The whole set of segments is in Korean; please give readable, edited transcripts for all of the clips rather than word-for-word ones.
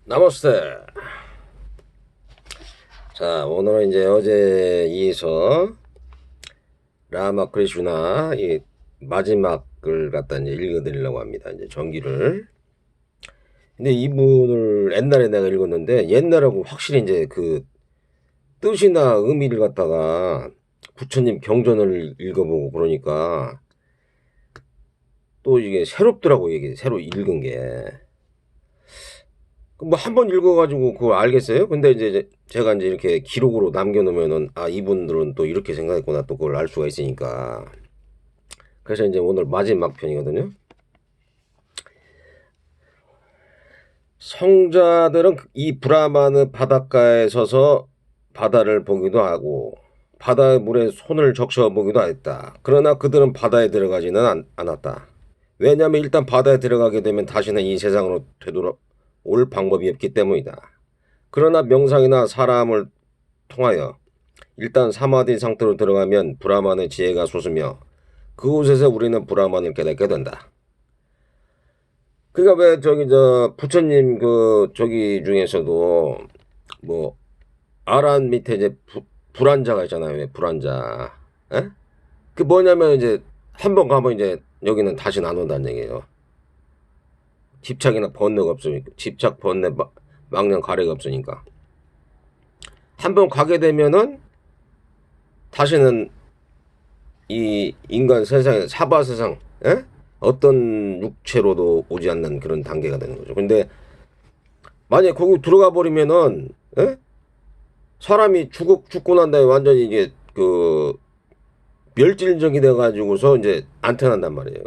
나머스테. 자, 오늘은 이제 어제 이어서 라마크리슈나 이 마지막을 갖다 이제 읽어드리려고 합니다. 이제 전기를. 근데 이분을 옛날에 내가 읽었는데 옛날하고 확실히 이제 그 뜻이나 의미를 갖다가 부처님 경전을 읽어보고 그러니까 또 이게 새롭더라고. 이게 새로 읽은 게. 뭐 한 번 읽어가지고 그걸 알겠어요? 근데 이제 제가 이제 이렇게 기록으로 남겨놓으면은 아 이분들은 또 이렇게 생각했구나 또 그걸 알 수가 있으니까. 그래서 이제 오늘 마지막 편이거든요. 성자들은 이 브라마는 바닷가에 서서 바다를 보기도 하고 바다의 물에 손을 적셔 보기도 했다. 그러나 그들은 바다에 들어가지는 않았다. 왜냐하면 일단 바다에 들어가게 되면 다시는 이 세상으로 되돌아올 방법이 없기 때문이다. 그러나 명상이나 사람을 통하여 일단 사마디 상태로 들어가면 브라만의 지혜가 솟으며 그곳에서 우리는 브라만을 깨닫게 된다. 그러니까 왜 저기 저 부처님 그 저기 중에서도 뭐 아란 밑에 이제 불안자가 있잖아요. 왜 불안자? 에? 그 뭐냐면 이제 한 번 가면 이제 여기는 다시 안 온다는 얘기예요. 집착이나 번뇌가 없으니까 집착 번뇌 망령 가래가 없으니까 한 번 가게 되면은 다시는 이 인간 세상에 사바 세상 에? 어떤 육체로도 오지 않는 그런 단계가 되는 거죠. 근데 만약에 거기 들어가 버리면은 에? 사람이 죽고 난 다음에 완전히 이게 그 멸질적이 돼 가지고서 이제 안 태어난단 말이에요.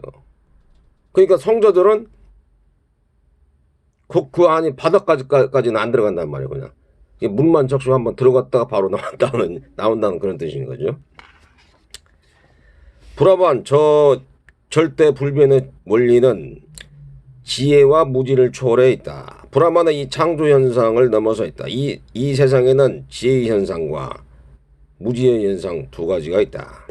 그러니까 성자들은 그 안이 바닥까지는 안 들어간단 말이에요. 그냥 문만 적시고 한번 들어갔다가 바로 나온다는 그런 뜻인 거죠. 브라만 저 절대 불변의 원리는 지혜와 무지를 초월해 있다. 브라만은 이 창조 현상을 넘어서 있다. 이 세상에는 지혜의 현상과 무지의 현상 두 가지가 있다.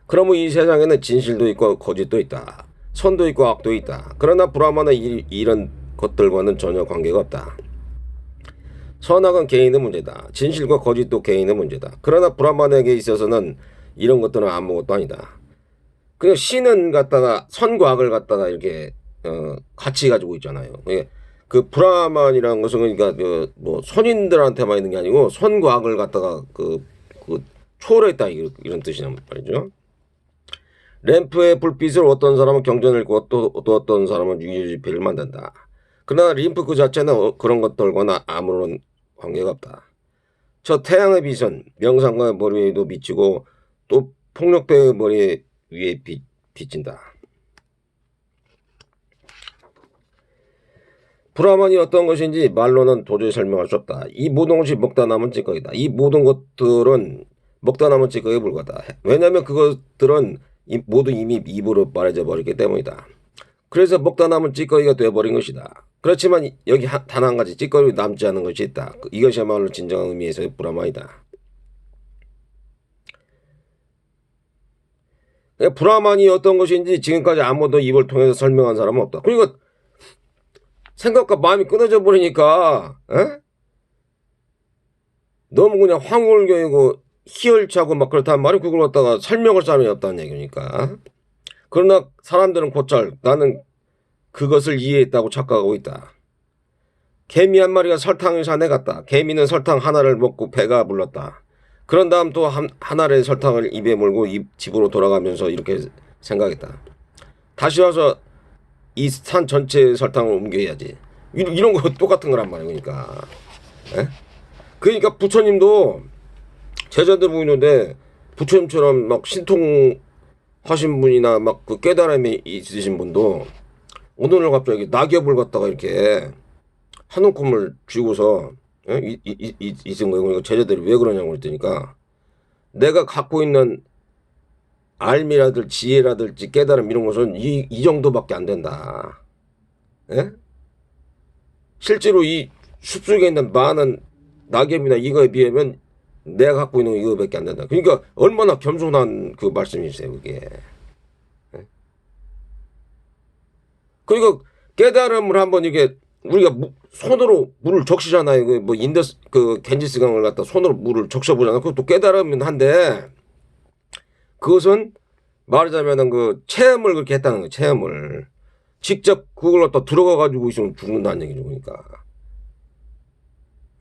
그러면 이 세상에는 진실도 있고 거짓도 있다. 선도 있고 악도 있다. 그러나 브라만은 이런 것들과는 전혀 관계가 없다. 선악은 개인의 문제다. 진실과 거짓도 개인의 문제다. 그러나 브라만에게 있어서는 이런 것들은 아무것도 아니다. 그냥 신은 갖다가 선과 악을 갖다가 이렇게 같이 가지고 있잖아요. 그 브라만이라는 것은 그러니까 뭐 선인들한테만 있는 게 아니고 선과 악을 갖다가 그 초월했다 이런 뜻이란 말이죠. 램프의 불빛을 어떤 사람은 경전을 읽고 또 어떤 사람은 유유지폐를 만든다. 그러나 림프 그 자체는 그런 것들과는 아무런 관계가 없다. 저 태양의 빛은 명상가의 머리 위에도 비치고 또 폭력배의 머리 위에 비친다. 브라만이 어떤 것인지 말로는 도저히 설명할 수 없다. 이 모든 것이 먹다 남은 찌꺼기다. 이 모든 것들은 먹다 남은 찌꺼기에 불과하다. 왜냐하면 그것들은 모두 이미 입으로 말해져 버렸기 때문이다. 그래서 먹다 남은 찌꺼기가 되어버린 것이다. 그렇지만 여기 단 한 가지 찌꺼기 남지 않은 것이 있다. 이것이야말로 진정한 의미에서의 브라만이다. 브라만이 어떤 것인지 지금까지 아무도 입을 통해서 설명한 사람은 없다. 그러니까 생각과 마음이 끊어져 버리니까 너무 그냥 황홀경이고 희열차고 막 그렇단 말이야. 그걸 갖다가 설명할 사람이 없다는 얘기니까. 그러나 사람들은 곧잘 나는 그것을 이해했다고 착각하고 있다. 개미 한 마리가 설탕을 사내 갔다. 개미는 설탕 하나를 먹고 배가 불렀다. 그런 다음 또 한 알의 설탕을 입에 물고 집으로 돌아가면서 이렇게 생각했다. 다시 와서 이 산 전체의 설탕을 옮겨야지. 이런 거 똑같은 거란 말이야. 그러니까. 그러니까 부처님도 제자들 보이는데 부처님처럼 막 신통하신 분이나 막 그 깨달음이 있으신 분도 오늘 갑자기 낙엽을 갖다가 이렇게 한 움큼을 쥐고서 있은 거예요. 그러니까 제자들이 왜 그러냐고 그랬더니까 내가 갖고 있는 알미라든지 지혜라든지 깨달음 이런 것은 이 정도밖에 안 된다. 예? 실제로 이 숲속에 있는 많은 낙엽이나 이거에 비하면 내가 갖고 있는 이거밖에 안 된다. 그러니까 얼마나 겸손한 그 말씀이세요, 그게. 예? 그러니까 깨달음을 한번 이게 우리가 손으로 물을 적시잖아요. 뭐 그 겐지스강을 갖다 손으로 물을 적셔보잖아요. 그것도 깨달으면 한데 그것은 말하자면은 그 체험을 그렇게 했다는 거예요. 체험을 직접 그걸 갖다 들어가 가지고 있으면 죽는다는 얘기죠. 그러니까.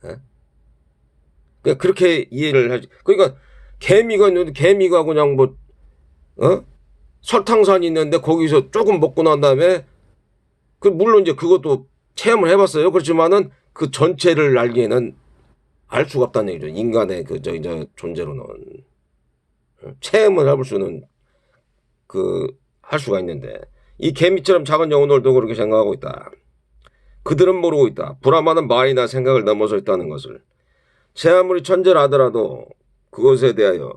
예? 그러니까 그렇게 이해를 하지. 그러니까 개미가 있는데 개미가 그냥 뭐 설탕산이 있는데 거기서 조금 먹고 난 다음에 그 물론 이제 그것도 체험을 해봤어요. 그렇지만은 그 전체를 알기에는 알 수가 없다는 얘기죠. 인간의 그 저 존재로는 체험을 해볼 수는 할 수가 있는데 이 개미처럼 작은 영혼들도 그렇게 생각하고 있다. 그들은 모르고 있다. 브라마는 말이나 생각을 넘어서 있다는 것을. 제 아무리 천재라 하더라도 그것에 대하여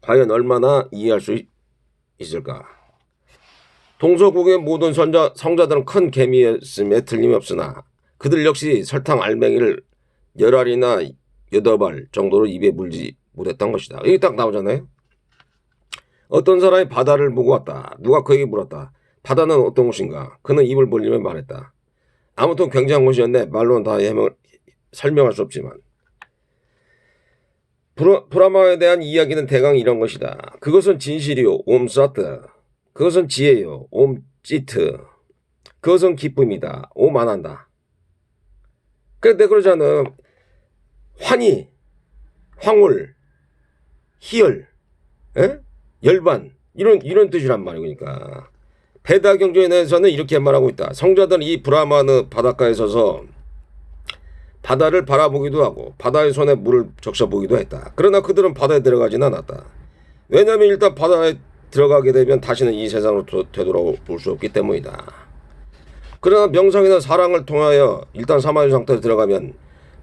과연 얼마나 이해할 수 있을까? 동서국의 모든 성자들은 큰 개미였음에 틀림이 없으나 그들 역시 설탕 알맹이를 10알이나 8알 정도로 입에 물지 못했던 것이다. 여기 딱 나오잖아요. 어떤 사람이 바다를 보고 왔다. 누가 그에게 물었다. 바다는 어떤 곳인가? 그는 입을 벌리며 말했다. 아무튼 굉장한 곳이었네. 말로는 다 설명할 수 없지만. 브라마에 대한 이야기는 대강 이런 것이다. 그것은 진실이요. 옴사트. 그것은 지혜요. 옴찌트. 그것은 기쁨이다. 옴안한다. 그런데 그러잖아. 환희, 황홀, 희열, 에? 열반 이런 뜻이란 말이에요. 그러니까 베다 경전에서는 이렇게 말하고 있다. 성자들은 이 브라마느 바닷가에 서서 바다를 바라보기도 하고 바다의 손에 물을 적셔보기도 했다. 그러나 그들은 바다에 들어가진 않았다. 왜냐하면 일단 바다에 들어가게 되면 다시는 이 세상으로 되돌아올 수 없기 때문이다. 그러나 명상이나 사랑을 통하여 일단 사마디 상태에 들어가면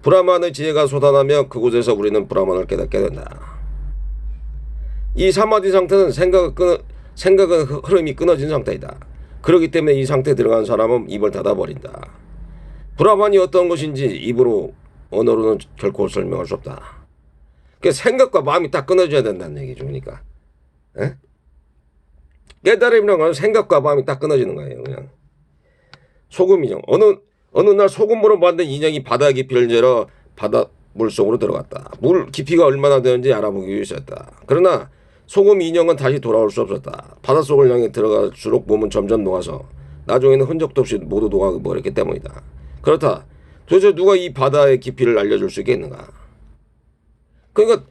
브라만의 지혜가 솟아나며 그곳에서 우리는 브라만을 깨닫게 된다. 이 사마디 상태는 생각은 흐름이 끊어진 상태이다. 그렇기 때문에 이 상태에 들어간 사람은 입을 닫아버린다. 브라만이 어떤 것인지 입으로 언어로는 결코 설명할 수 없다. 그러니까 생각과 마음이 딱 끊어져야 된다는 얘기죠. 그러니까 깨달음이라는 건 생각과 마음이 딱 끊어지는 거예요. 그냥 소금 인형 어느 날 소금으로 만든 인형이 바다 깊이를 재러 바다 물속으로 들어갔다. 물 깊이가 얼마나 되는지 알아보기 위해서였다. 그러나 소금 인형은 다시 돌아올 수 없었다. 바닷속을 향해 들어갈수록 몸은 점점 녹아서 나중에는 흔적도 없이 모두 녹아버렸기 때문이다. 그렇다. 도대체 누가 이 바다의 깊이를 알려줄 수 있겠는가? 그러니까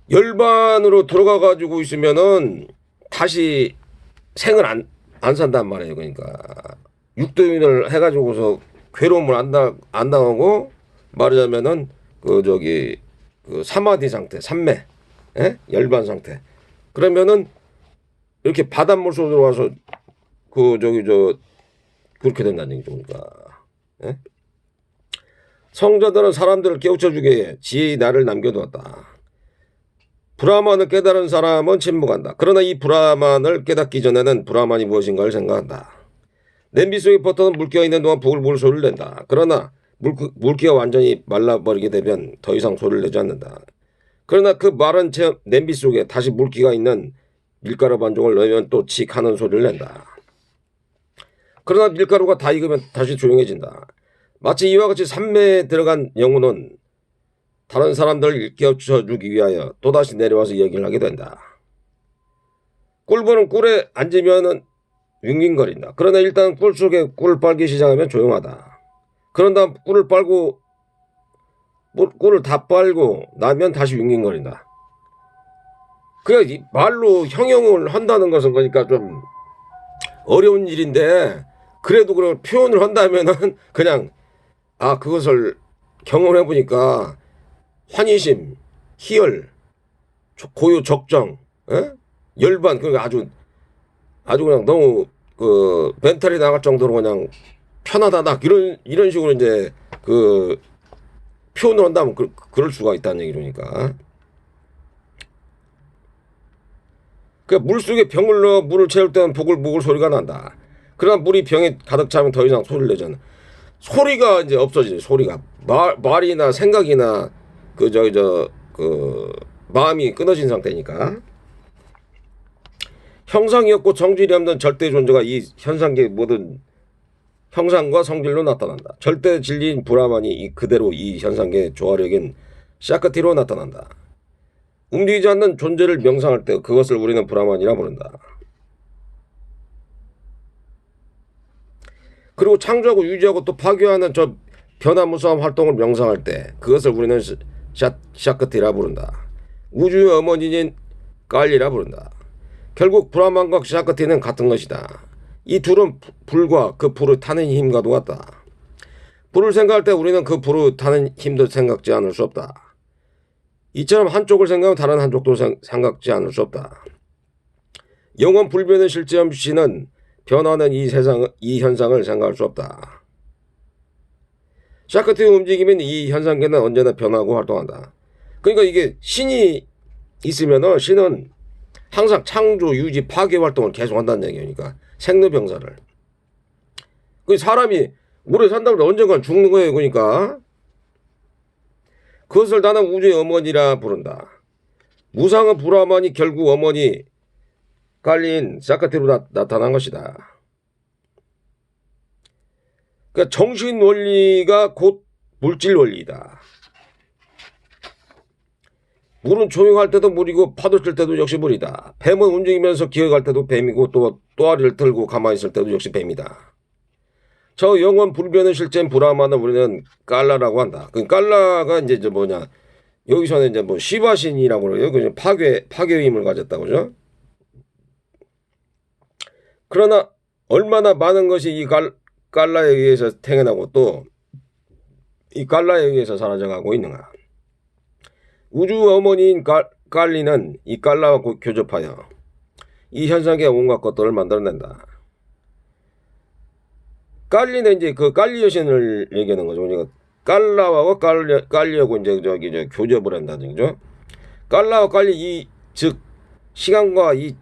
열반으로 들어가 가지고 있으면은 다시 생을 안 산단 말이에요. 그러니까 육도인을 해가지고서 괴로움을 안 당하고 말하자면은 그 사마디 상태, 삼매, 열반 상태. 그러면은 이렇게 바닷물 속으로 와서 그렇게 된다는 얘기죠. 그러니까 성자들은 사람들을 깨우쳐주게 해 지혜의 날을 남겨두었다. 브라만을 깨달은 사람은 침묵한다. 그러나 이 브라만을 깨닫기 전에는 브라만이 무엇인가를 생각한다. 냄비 속에 버터는 물기가 있는 동안 부글부글 소리를 낸다. 그러나 물기가 완전히 말라버리게 되면 더 이상 소리를 내지 않는다. 그러나 그 마른 냄비 속에 다시 물기가 있는 밀가루 반죽을 넣으면 또 칙 하는 소리를 낸다. 그러나 밀가루가 다 익으면 다시 조용해진다. 마치 이와 같이 산매에 들어간 영혼은 다른 사람들을 깨우쳐주기 위하여 또다시 내려와서 얘기를 하게 된다. 꿀벌은 꿀에 앉으면 윙윙거린다. 그러나 일단 꿀 속에 꿀을 빨기 시작하면 조용하다. 그런 다음 꿀을 다 빨고 나면 다시 윙윙거린다. 말로 형용을 한다는 것은 그러니까 좀 어려운 일인데 그래도 그걸 표현을 한다면은 그냥 그것을 경험해 보니까 환희심, 희열, 고요, 적정, 열반 그러니까 아주 그냥 너무 멘탈이 나갈 정도로 그냥 편하다 이런 식으로 이제 표현을 한다면 그럴 수가 있다는 얘기니까. 물속에 병을 넣어 물을 채울 때는 보글보글 소리가 난다. 그러나 물이 병에 가득 차면 더 이상 소리를 내잖아. 소리가 이제 없어지죠. 소리가 말이나 생각이나 마음이 끊어진 상태니까. 형상이 없고 정질이 없는 절대 존재가 이 현상계 모든 형상과 성질로 나타난다. 절대 진리인 브라만이 그대로 이 현상계의 조화력인 샤크티로 나타난다. 움직이지 않는 존재를 명상할 때 그것을 우리는 브라만이라 부른다. 그리고 창조하고 유지하고 또 파괴하는 저 변화무쌍한 활동을 명상할 때 그것을 우리는 샤크티라 부른다. 우주의 어머니인 깔리라 부른다. 결국 브라만과 샤크티는 같은 것이다. 이 둘은 불과 그 불을 타는 힘과도 같다. 불을 생각할 때 우리는 그 불을 타는 힘도 생각지 않을 수 없다. 이처럼 한쪽을 생각하면 다른 한쪽도 생각지 않을 수 없다. 영원 불변의 실제 없이는 변화하는 이 현상을 생각할 수 없다. 샤크티의 움직임인 이 현상계는 언제나 변하고 활동한다. 그러니까 이게 신이 있으면은 신은 항상 창조, 유지, 파괴 활동을 계속한다는 얘기니까 생로병사를. 그 사람이 오래 산다고 언젠간 죽는 거예요. 그러니까 그것을 나는 우주의 어머니라 부른다. 무상한 브라만이 결국 어머니 깔린 샤크티로 나타난 것이다. 그러니까 정신 원리가 곧 물질 원리이다. 물은 조용할 때도 물이고 파도 칠 때도 역시 물이다. 뱀은 움직이면서 기어갈 때도 뱀이고 또 또아리를 들고 가만히 있을 때도 역시 뱀이다. 저 영원 불변의 실제인 브라만은 우리는 깔라라고 한다. 그 깔라가 이제 저 뭐냐 여기서는 이제 뭐 시바신이라고 그래요. 그 파괴의 힘을 가졌다고 그죠? 그러나 얼마나 많은 것이 이 깔라에 의해서 태어나고 또 이 깔라에 의해서 사라져가고 있는가? 우주 어머니인 깔리는 이 깔라와 교접하여 이 현상의 온갖 것들을 만들어낸다. 깔리는 이제 그 깔리 여신을 얘기하는 거죠. 그러니까 깔라와 깔리하고 이제 저기 교접을 한다는 거죠. 깔라와 깔리 즉 시간과 이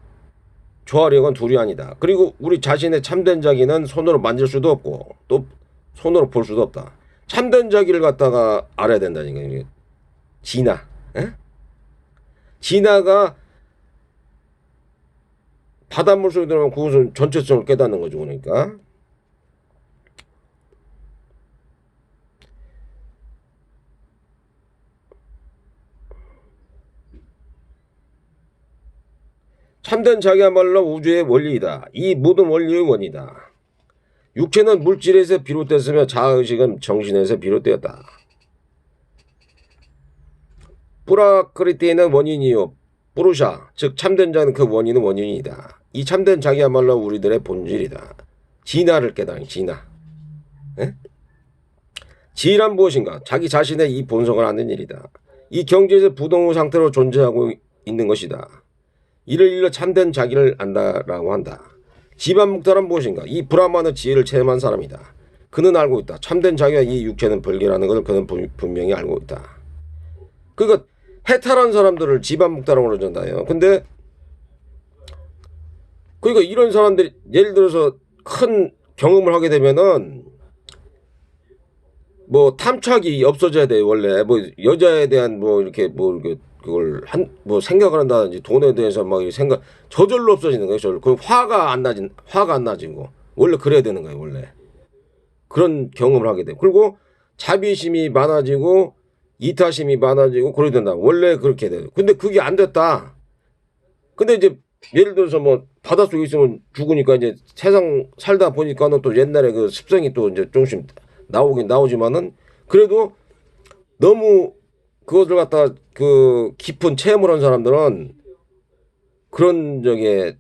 조화력은 둘이 아니다. 그리고 우리 자신의 참된 자기는 손으로 만질 수도 없고 또 손으로 볼 수도 없다. 참된 자기를 갖다가 알아야 된다니까. 진화. 에? 진화가 바닷물 속에 들어가면 그것은 전체성을 깨닫는 거죠. 그러니까 참된 자기야말로 우주의 원리이다. 이 모든 원리의 원이다. 육체는 물질에서 비롯됐으며 자아의식은 정신에서 비롯되었다. 뿌라크리티는 원인이요 뿌루샤 즉 참된 자는 그 원인은 원인이다. 이 참된 자기야말로 우리들의 본질이다. 진화를 깨달은 진화. 에? 지란 무엇인가? 자기 자신의 이 본성을 아는 일이다. 이 경지에서 부동의 상태로 존재하고 있는 것이다. 이를 일러 참된 자기를 안다라고 한다. 지반묵다란 무엇인가? 이 브라만의 지혜를 체험한 사람이다. 그는 알고 있다. 참된 자기와 이 육체는 별개라는 것을 그는 분명히 알고 있다. 그러니까 해탈한 사람들을 지반묵다라고 그러잖아요. 근데 그러니까 이런 사람들이 예를 들어서 큰 경험을 하게 되면은 뭐 탐착이 없어져야 돼요. 원래 뭐 여자에 대한 뭐 이렇게 그걸 뭐 생각을 한다든지 돈에 대해서 막 생각 저절로 없어지는 거예요. 저절로. 그럼 화가 안 나지고 원래 그래야 되는 거예요. 원래 그런 경험을 하게 돼요. 그리고 자비심이 많아지고 이타심이 많아지고 그래야 된다. 원래 그렇게 돼요. 근데 그게 안 됐다. 근데 이제 예를 들어서 뭐 바닷속에 있으면 죽으니까 이제 세상 살다 보니까는 또 옛날에 그 습성이 또 이제 조금씩 나오긴 나오지만은 그래도 너무 그것을 갖다가 그 깊은 체험을 한 사람들은 그런 저게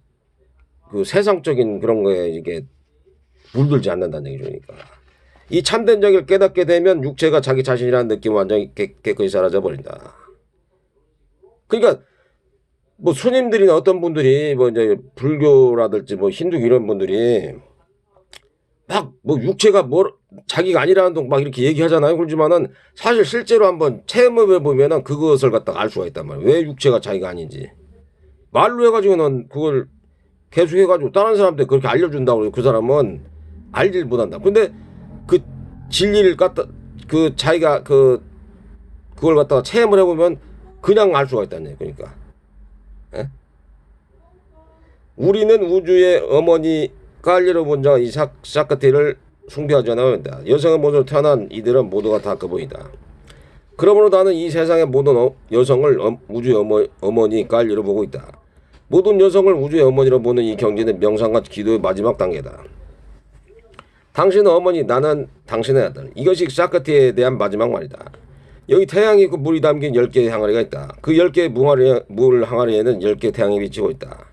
그 세상적인 그런 거에 이게 물들지 않는다는 얘기죠. 그러니까 이 참된 자기를 깨닫게 되면 육체가 자기 자신이라는 느낌이 완전히 깨끗이 사라져 버린다. 그러니까 뭐 스님들이나 어떤 분들이 뭐 이제 불교라든지 뭐 힌두 이런 분들이 막 뭐 육체가 뭐 자기가 아니라는 둥 막 이렇게 얘기하잖아요. 그렇지만은 사실 실제로 한번 체험해 보면은 그것을 갖다가 알 수가 있단 말이에요. 왜 육체가 자기가 아닌지 말로 해가지고는 그걸 계속 해가지고 다른 사람한테 그렇게 알려준다고 그 사람은 알질 못한다. 근데 그 진리를 갖다 그 자기가 그걸 갖다가 체험을 해보면 그냥 알 수가 있다는 얘기예요. 그러니까 에? 우리는 우주의 어머니 깔리로 본 자 이 샤크티를 숭배하지 않아야. 여성의 모습으로 태어난 이들은 모두가 다 그분이다. 그러므로 나는 이 세상의 모든 여성을 우주의 어머니 깔리로 보고 있다. 모든 여성을 우주의 어머니로 보는 이 경지는 명상과 기도의 마지막 단계다. 당신은 어머니, 나는 당신의 아들. 이것이 사크티에 대한 마지막 말이다. 여기 태양이 있고 물이 담긴 10개의 항아리가 있다. 그 10개의 물 항아리에는 10개의 태양이 비치고 있다.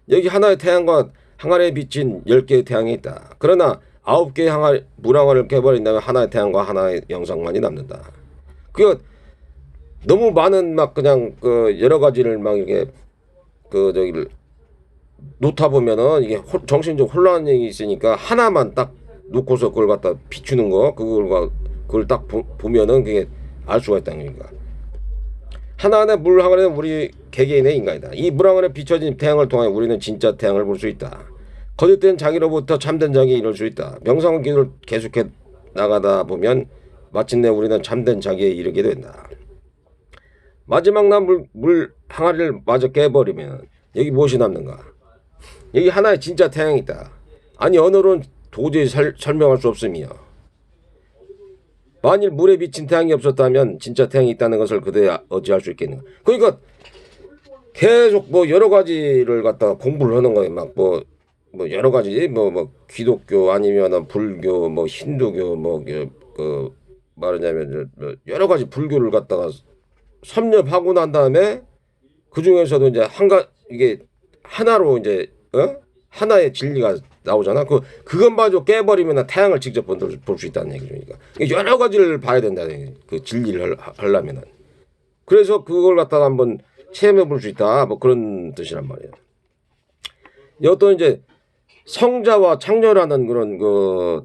여기 하나의 태양과 항아리에 비친 10개의 태양이 있다. 그러나 9개의 물 항아리를 깨버린다면 하나의 태양과 하나의 영상만이 남는다. 그 너무 많은 막 그냥 그 여러 가지를 막 이렇게 그 저기를 놓다 보면은 이게 정신적 혼란이 있으니까 하나만 딱 놓고서 그걸 갖다 비추는 거 그걸 딱 보면은 그게 알 수가 있다는 거니까. 하나하나의 물 항아리는 우리 개개인의 인간이다. 이 물 항아리에 비춰진 태양을 통해 우리는 진짜 태양을 볼 수 있다. 거짓된 자기로부터 참된 자기에 이룰 수 있다. 명상과 기도를 계속해 나가다 보면 마침내 우리는 참된 자기에 이르게 된다. 마지막 난 물 항아리를 마저 깨버리면 여기 무엇이 남는가? 여기 하나의 진짜 태양이 있다. 아니 언어로는 도저히 설명할 수 없으며, 만일 물에 비친 태양이 없었다면 진짜 태양이 있다는 것을 그대야 어찌할 수 있겠는가? 그러니까 계속 뭐 여러 가지를 갖다가 공부를 하는 거예요. 막 뭐 여러 가지 뭐 기독교 아니면 불교 뭐 힌두교 그 말하자면 여러 가지 불교를 갖다가 섭렵하고 난 다음에 그 중에서도 이제 이게 하나로 이제 하나의 진리가 나오잖아. 그것마저 깨버리면 태양을 직접 볼 수 있다는 얘기니까. 여러 가지를 봐야 된다는 그 진리를 하려면은. 그래서 그걸 갖다가 한번 체험해 볼 수 있다. 뭐 그런 뜻이란 말이에요. 어떤 이제 성자와 창녀라는 그런 그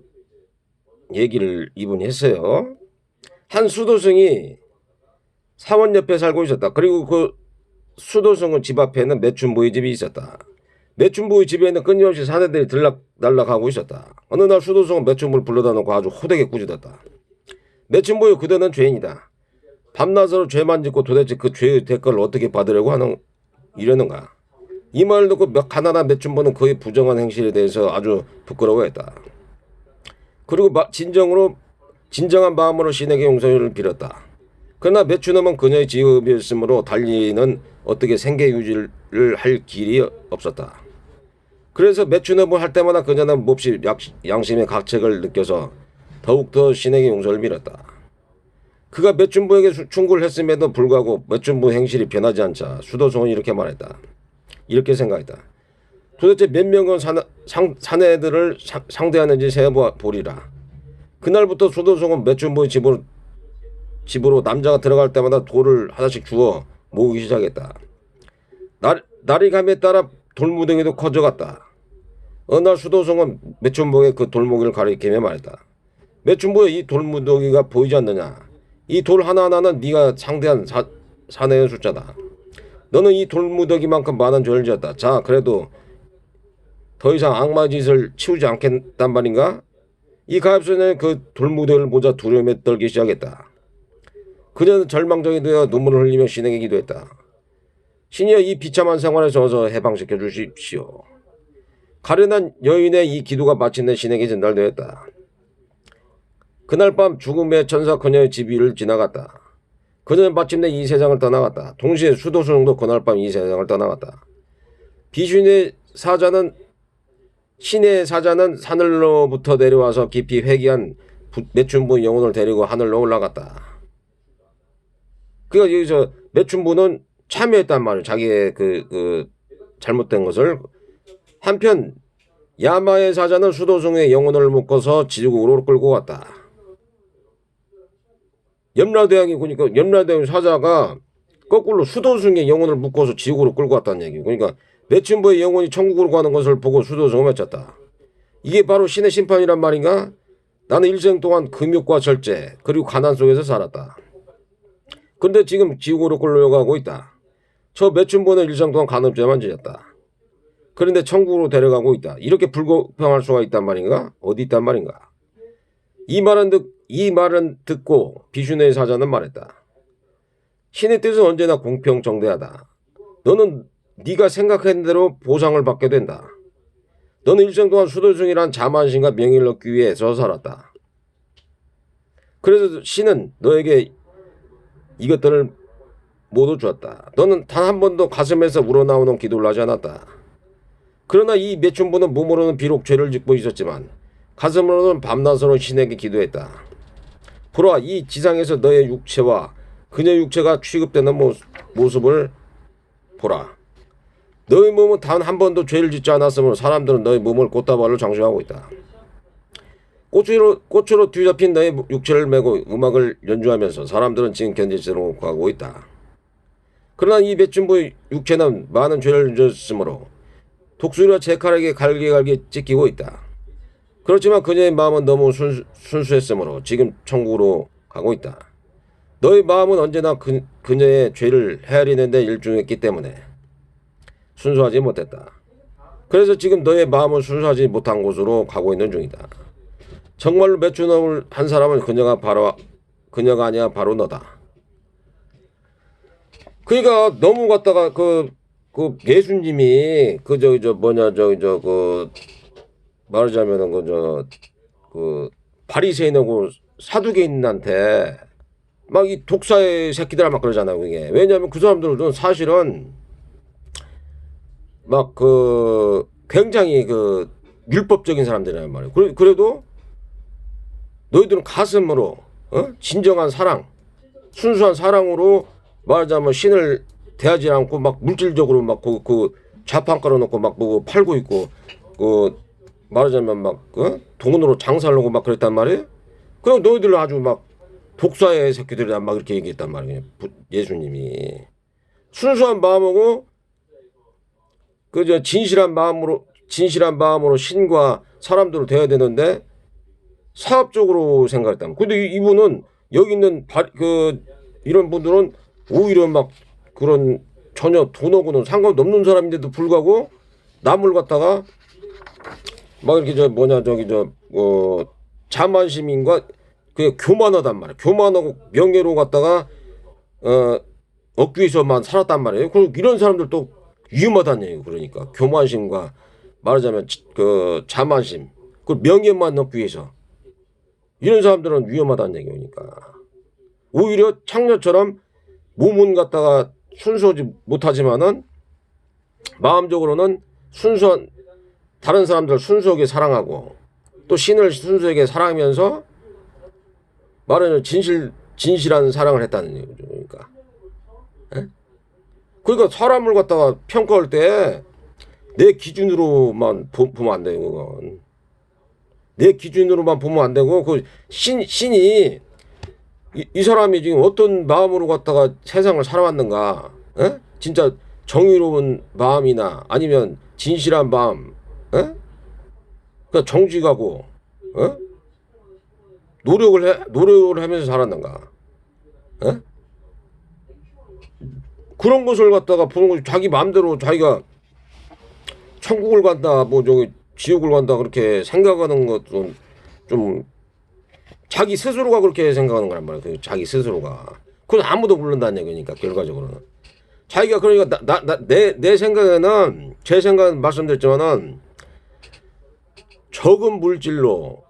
얘기를 이분이 했어요. 한 수도승이 사원 옆에 살고 있었다. 그리고 그 수도승은 집 앞에는 매춘부의 집이 있었다. 매춘부의 집에는 끊임없이 사내들이 들락날락하고 있었다. 어느 날 수도승은 매춘부를 불러다 놓고 아주 호되게 꾸짖었다. 매춘부여, 그대는 죄인이다. 밤낮으로 죄만 짓고 도대체 그 죄의 대가를 어떻게 받으려고 이러는가. 이 말을 듣고 가난한 매춘부는 그의 부정한 행실에 대해서 아주 부끄러워했다. 그리고 진정한 마음으로 신에게 용서를 빌었다. 그러나 매춘엄은 그녀의 지업이었으므로 달리는 어떻게 생계 유지를 할 길이 없었다. 그래서 매춘업을 할 때마다 그녀는 몹시 양심의 가책을 느껴서 더욱더 신에게 용서를 빌었다. 그가 매춘부에게 충고를 했음에도 불구하고 매춘부 행실이 변하지 않자 수도승은 이렇게 말했다. 이렇게 생각했다. 도대체 몇 명은 사내들을 상대하는지 세어보리라. 그날부터 수도승은 매춘부의 집으로 남자가 들어갈 때마다 돌을 하나씩 주워 모으기 시작했다. 날이 감에 따라 돌무더기도 커져갔다. 어느 날 수도승은 매춘부에게 그 돌무더기를 가리키며 말했다. 매춘부에 이 돌무더기가 보이지 않느냐? 이 돌 하나하나는 네가 상대한 사내의 숫자다. 너는 이 돌무더기만큼 많은 죄를 지었다. 자, 그래도 더 이상 악마 짓을 치우지 않겠단 말인가? 이 가엾은 그 돌무더기를 보자 두려움에 떨기 시작했다. 그녀는 절망적이 되어 눈물을 흘리며 신에게 기도했다. 신이여, 이 비참한 생활에서 어서 해방시켜 주십시오. 가련한 여인의 이 기도가 마침내 신에게 전달되었다. 그날 밤 죽음의 천사 그녀의 집 위를 지나갔다. 그녀는 마침내 이 세상을 떠나갔다. 동시에 수도승도 그날 밤 이 세상을 떠나갔다. 신의 사자는 하늘로부터 내려와서 깊이 회귀한 매춘부 영혼을 데리고 하늘로 올라갔다. 그러니까 여기서 매춘부는 참여했단 말이에요. 자기의 그 잘못된 것을. 한편 야마의 사자는 수도승의 영혼을 묶어서 지옥으로 끌고 갔다. 염라대왕이 그러니까 염라대왕 사자가 거꾸로 수도승의 영혼을 묶어서 지옥으로 끌고 갔다는 얘기예요. 그러니까 매춘부의 영혼이 천국으로 가는 것을 보고 수도승은 외쳤다. 이게 바로 신의 심판이란 말인가? 나는 일생 동안 금욕과 절제 그리고 가난 속에서 살았다. 그런데 지금 지옥으로 끌려가고 있다. 저 매춘부는 일생 동안 간음죄만 지었다. 그런데 천국으로 데려가고 있다. 이렇게 불공평할 수가 있단 말인가? 어디 있단 말인가? 이 말은 듣고 비슈네의 사자는 말했다. 신의 뜻은 언제나 공평정대하다. 너는 네가 생각한 대로 보상을 받게 된다. 너는 일생 동안 수도승이란 자만심과 명예를 얻기 위해서 살았다. 그래서 신은 너에게 이것들을 모두 주었다. 너는 단 한 번도 가슴에서 우러나오는 기도를 하지 않았다. 그러나 이 매춘부는 몸으로는 비록 죄를 짓고 있었지만 가슴으로는 밤낮으로 신에게 기도했다. 보라, 이 지상에서 너의 육체와 그녀의 육체가 취급되는 모습을 보라. 너의 몸은 단 한 번도 죄를 짓지 않았으므로 사람들은 너의 몸을 꽃다발로 장식하고 있다. 꽃으로 뒤잡힌 너의 육체를 메고 음악을 연주하면서 사람들은 지금 견디지로 가고 있다. 그러나 이 매춘부의 육체는 많은 죄를 졌으므로 독수리와 제칼에게 갈기갈기 찢기고 있다. 그렇지만 그녀의 마음은 너무 순수했으므로 지금 천국으로 가고 있다. 너의 마음은 언제나 그녀의 죄를 헤아리는 데 일중했기 때문에 순수하지 못했다. 그래서 지금 너의 마음은 순수하지 못한 곳으로 가고 있는 중이다. 정말로 매춘업을 한 사람은 그녀가 아니야 바로 너다. 그러니까 너무 갖다가 그 예수님이 말하자면은 바리새인하고 사두개인한테 막 이 독사의 새끼들 막 그러잖아요. 그게 왜냐하면 그 사람들은 사실은 막 굉장히 율법적인 사람들이란 말이에요. 그래도 너희들은 가슴으로 진정한 사랑, 순수한 사랑으로 말하자면 신을 대하지 않고 막 물질적으로 막 좌판 깔아놓고 막 팔고 있고 말하자면 막 돈으로 장사를 하고 막 그랬단 말이에요. 그냥 너희들은 아주 막 독사의 새끼들이다 막 이렇게 얘기했단 말이에요. 예수님이 순수한 마음하고 진실한 마음으로 신과 사람들을 대해야 되는데 사업적으로 생각했다. 근데 이분은 여기 있는 이런 분들은 오히려 막 그런 전혀 돈하고는 상관없는 사람인데도 불구하고 남을 갖다가 막 이렇게 자만심인과 그게 교만하단 말이야. 교만하고 명예로 갖다가 얻기 위해서만 살았단 말이에요. 그리고 이런 사람들 또 위험하다는 얘기예요. 그러니까 교만심과 말하자면 자만심, 그 명예만 얻기 위해서 이런 사람들은 위험하다는 얘기니까. 오히려 창녀처럼 몸은 갖다가 순수하지 못하지만은 마음적으로는 순수한 다른 사람들을 순수하게 사랑하고 또 신을 순수하게 사랑하면서 말하자면 진실한 사랑을 했다는 얘기죠. 그러니까. 에? 그러니까 사람을 갖다가 평가할 때 내 기준으로만 보면 안 돼요. 그건. 내 기준으로만 보면 안 되고 신이 이 사람이 지금 어떤 마음으로 갖다가 세상을 살아왔는가, 진짜 정의로운 마음이나 아니면 진실한 마음, 그러니까 정직하고, 노력을 하면서 살았는가, 그런 것을 갖다가 보는 거지. 자기 마음대로 자기가 천국을 간다, 지옥을 간다 그렇게 생각하는 것도 좀 자기 스스로가 그렇게 생각하는 거란 말이야. 자기 스스로가. 그건 아무도 모른다는 얘기니까 결과적으로는. 자기가 그러니까 내 생각에는 제 생각은 말씀드렸지만은 적은 물질로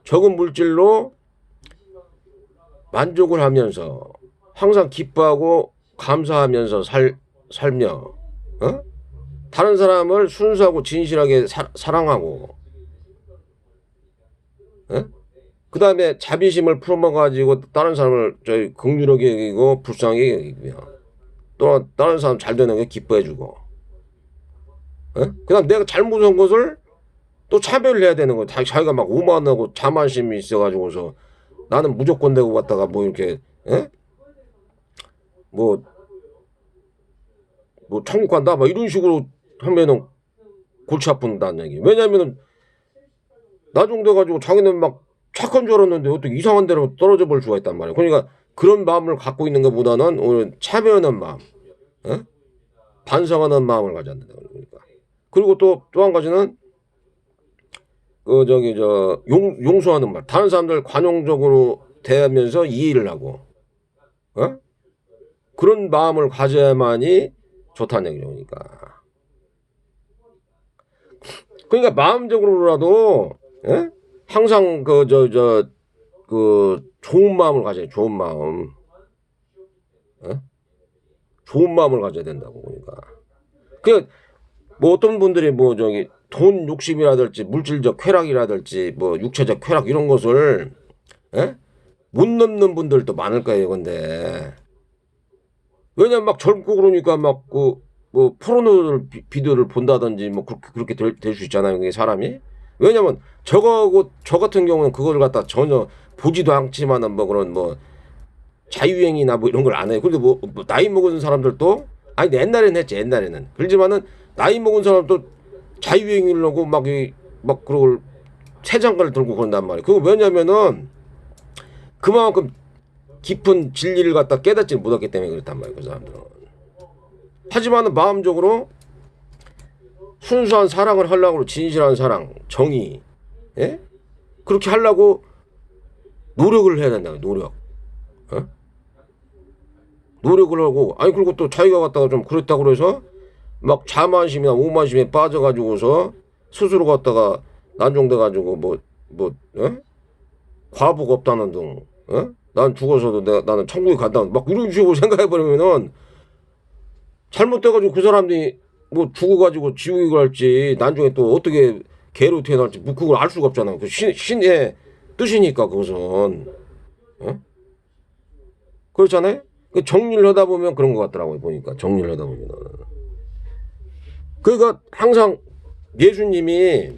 만족을 하면서 항상 기뻐하고 감사하면서 살며 다른 사람을 순수하고 진실하게 사랑하고 그 다음에 자비심을 품어가지고 다른 사람을 긍휼하게 여기고 불쌍하게 여기고요. 또 다른 사람 잘 되는 게 기뻐해주고 그 다음 내가 잘못한 것을 또 차별을 해야 되는 거예요. 자기가 막 오만하고 자만심이 있어가지고서 나는 무조건 되고 갔다가 이렇게 천국 간다 막 이런 식으로 하면은 골치 아픈다는 얘기. 왜냐면은 나중 돼가지고 자기는 막 착한 줄 알았는데 어떻게 이상한 데로 떨어져 볼 수가 있단 말이에요. 그러니까 그런 마음을 갖고 있는 것보다는 오늘 참여하는 마음, 반성하는 마음을 가져야 된다. 그러니까. 그리고 또 한 가지는 용서하는 말. 다른 사람들 관용적으로 대하면서 이해를 하고, 그런 마음을 가져야만이 좋다는 얘기죠. 그러니까. 그러니까 마음적으로라도 예? 항상 그 좋은 마음을 가져야 좋은 마음. 예? 좋은 마음을 가져야 된다고 그러니까. 뭐 어떤 분들이 뭐 저기 돈 욕심이라든지 물질적 쾌락이라든지 뭐 육체적 쾌락 이런 것을 예? 못 넘는 분들도 많을 거예요. 근데 왜냐면 막 젊고 그러니까 막 그 뭐 포르노 비디오를 본다든지 뭐 그렇게 될 수 있잖아요. 이게 사람이. 왜냐면 저 같은 경우는 그걸 갖다 전혀 보지도 않지만은 뭐 그런 뭐 자유행위나 뭐 이런 걸 안 해요. 근데 뭐 나이 먹은 사람들도 아니 옛날에는 했지 옛날에는. 그렇지만은 나이 먹은 사람도 자유행위를 하고 막 그걸 새 장가를 들고 그런단 말이에요. 그거 왜냐면은 그만큼 깊은 진리를 갖다 깨닫지 못했기 때문에 그렇단 말이에요. 그 사람들은. 하지만은 마음적으로 순수한 사랑을 하려고 진실한 사랑, 정의, 예? 그렇게 하려고 노력을 해야 된다. 노력. 어? 노력을 하고 아니 그리고 또 자기가 갖다가 좀 그랬다고 그래서 막 자만심이나 오만심에 빠져가지고서 스스로 갖다가 난종돼가지고 어? 과부가 없다는 등, 어? 난 죽어서도 나는 천국에 간다. 막 이런 식으로 생각해버리면은 잘못돼가지고 그 사람들이 뭐 죽어가지고 지옥에 갈지 나중에 또 어떻게 개로 태어날지 뭐 그걸 알 수가 없잖아요. 그 신의 뜻이니까 그것은 어? 그렇잖아요. 그 정리를 하다 보면 그런 것 같더라고요. 보니까 정리를 하다 보면 그러니까 항상 예수님이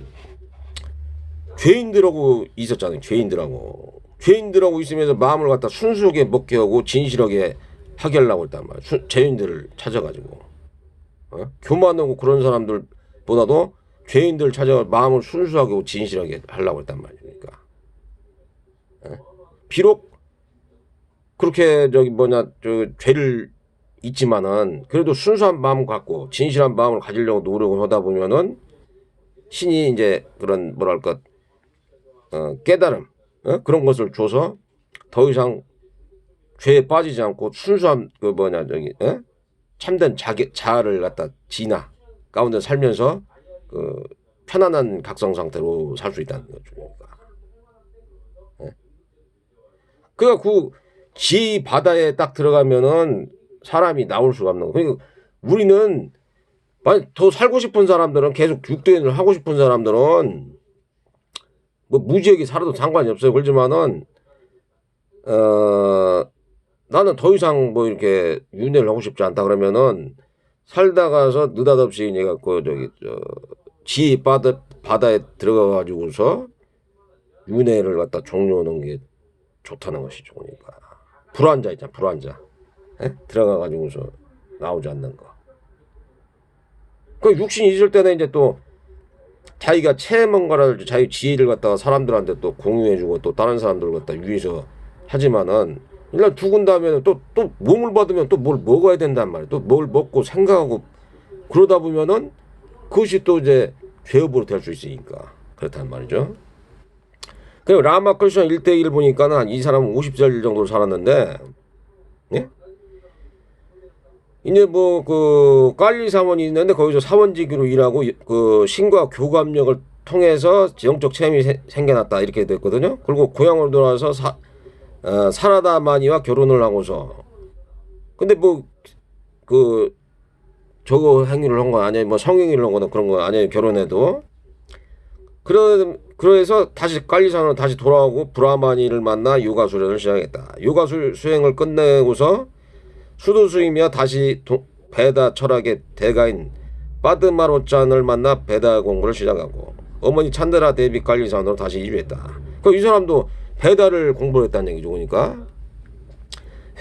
죄인들하고 있었잖아요. 죄인들하고 있으면서 마음을 갖다 순수하게 먹게 하고 진실하게 하게 하려고 했단 말이야. 죄인들을 찾아가지고 어? 교만하고 그런 사람들보다도 죄인들을 찾아가 마음을 순수하게 하고 진실하게 하려고 했단 말이니까. 어? 비록 그렇게 죄를 있지만은 그래도 순수한 마음 갖고 진실한 마음을 가지려고 노력을 하다 보면은 신이 이제 그런 뭐랄까 깨달음 그런 것을 줘서 더 이상 죄에 빠지지 않고 순수한 참된 자아를 갖다 진화 가운데 살면서 그 편안한 각성 상태로 살 수 있다는 거죠. 그러니까 그 지 바다에 딱 들어가면은 사람이 나올 수가 없는 거. 그러니까 우리는 만약 더 살고 싶은 사람들은 계속 육도인을 하고 싶은 사람들은 뭐 무지하게 살아도 상관이 없어요. 그렇지만은 나는 더 이상 뭐 이렇게 윤회를 하고 싶지 않다 그러면은 살다가서 느닷없이 내가 지 바다에 들어가 가지고서 윤회를 갖다 종료하는 게 좋다는 것이죠. 그러니까 불환자 있잖아. 불환자 들어가 가지고서 나오지 않는 거. 그 육신이 있을 때는 이제 또 자기가 체험한 거라든지 자기 지혜를 갖다가 사람들한테 또 공유해주고 또 다른 사람들을 갖다 위해서 하지만은 일단 죽은다음에는 또 몸을 받으면 또 뭘 먹어야 된단 말이에요. 또 뭘 먹고 생각하고 그러다 보면은 그것이 또 이제 죄업으로 될 수 있으니까 그렇단 말이죠. 그리고 라마 크리스천 1대1 보니까는 한 이 사람은 50살 정도 살았는데 예? 이제 뭐 그 깔리 사원이 있는데 거기서 사원직으로 일하고 그 신과 교감력을 통해서 영적 체험이 생겨났다 이렇게 됐거든요. 그리고 고향으로 돌아와서 사라다마니와 결혼을 하고서 근데 뭐 그 저거 행위를 한 거 아니에요. 뭐 성행위를 한 거나 그런 거 아니에요. 결혼해도 그래서 다시 깔리 사원으로 다시 돌아오고 브라마니를 만나 요가 수련을 시작했다. 요가 수행을 끝내고서 수도승이며 다시 베다 철학의 대가인 빠드마로짠을 만나 베다 공부를 시작하고 어머니 찬드라 데비 깔리산으로 다시 이주했다. 이 사람도 베다를 공부했다는 얘기죠. 그러니까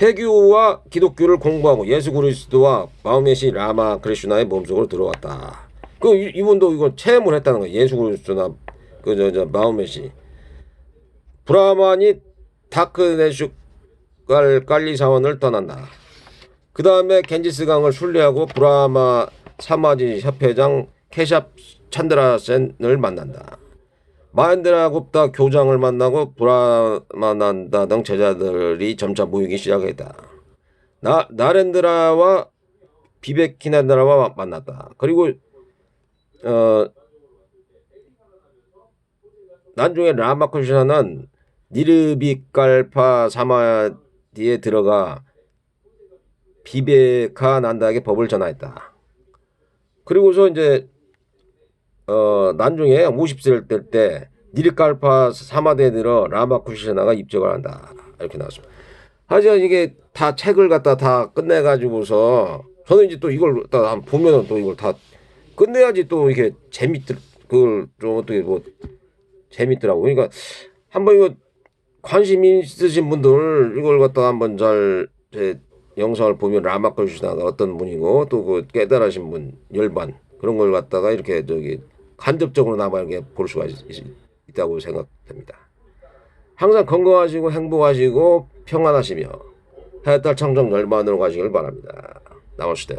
회교와 기독교를 공부하고 예수 그리스도와 마호메시 라마 크리슈나의 몸속으로 들어왔다. 이분도 이거 체험을 했다는 거예요. 예수 그리스도나 마호메시 브라만이 다크네슈 깔리 사원을 떠난다. 그 다음에 겐지스강을 순례하고 브라마 사마지 협회장 케샵 찬드라센을 만난다. 마헨드라 굽다 교장을 만나고 브라마난다 등 제자들이 점차 모이기 시작했다. 나렌드라와 비베키나드라와 만났다. 그리고 나중에 라마크리슈나는 니르비칼파 사마디에 들어가 비베카난다에게 법을 전하였다. 그리고서 이제 나중에 50세를 될 때 니르칼파 사마디에 들어 라마크리슈나가 입적을 한다. 이렇게 나왔습니다. 하지만 이게 다 책을 갖다 다 끝내가지고서 저는 이제 또 이걸 다 한번 보면은 또 이걸 다 끝내야지 또 이게 그걸 좀 어떻게 뭐 재밌더라고. 그러니까 한번 이거 관심 있으신 분들 이걸 갖다 한번 잘 제 영상을 보면 라마크리슈나가 어떤 분이고 또 그 깨달으신 분 열반 그런 걸 갖다가 이렇게 저기 간접적으로 나마 이렇게 볼 수가 있다고 생각됩니다. 항상 건강하시고 행복하시고 평안하시며 해탈 청정 열반으로 가시길 바랍니다. 나머시대.